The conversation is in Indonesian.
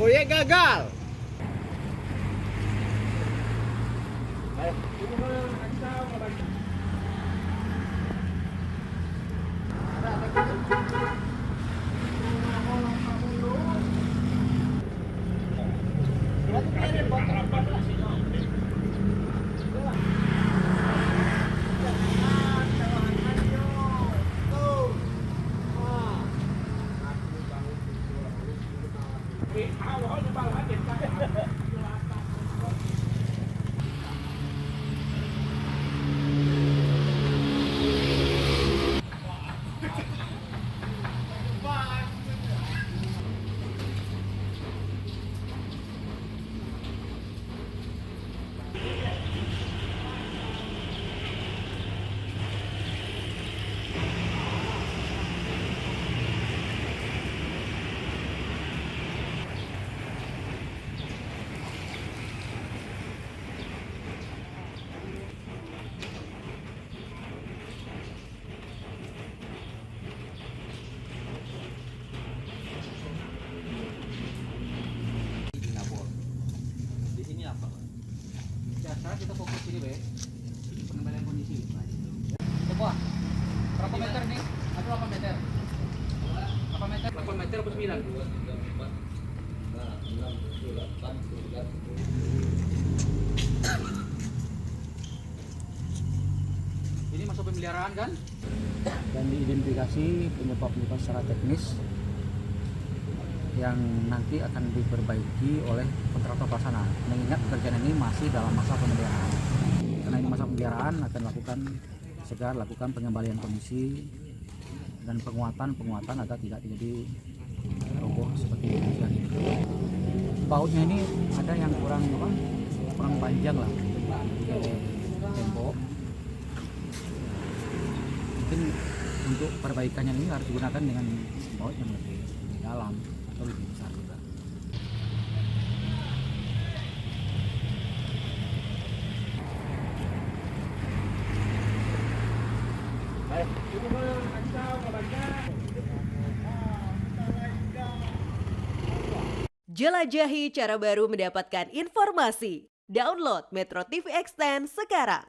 Proyek gagal. Di sini apa? Ya, sekarang kita fokus ini, Be. Pengembalian kondisi. Coba. Berapa meter nih? Ada 8 meter. Berapa meter? 8 meter atau 9? 2, 3, 4, 5, 6, 7, 8, 9. Ini masuk pemeliharaan kan? Dan diidentifikasi penyebab-penyebab secara teknis yang nanti akan diperbaiki oleh kontraktor pelaksana. Mengingat pekerjaan ini masih dalam masa pemeliharaan. Karena ini masa pemeliharaan akan lakukan pengembalian kondisi dan penguatan agar tidak terjadi roboh seperti ini. Bautnya ini ada yang kurang panjang lah, kayak tembok. Mungkin untuk perbaikannya ini harus digunakan dengan baut yang lebih dalam atau lebih besar juga. Jelajahi cara baru mendapatkan informasi. Download Metro TV Extend sekarang.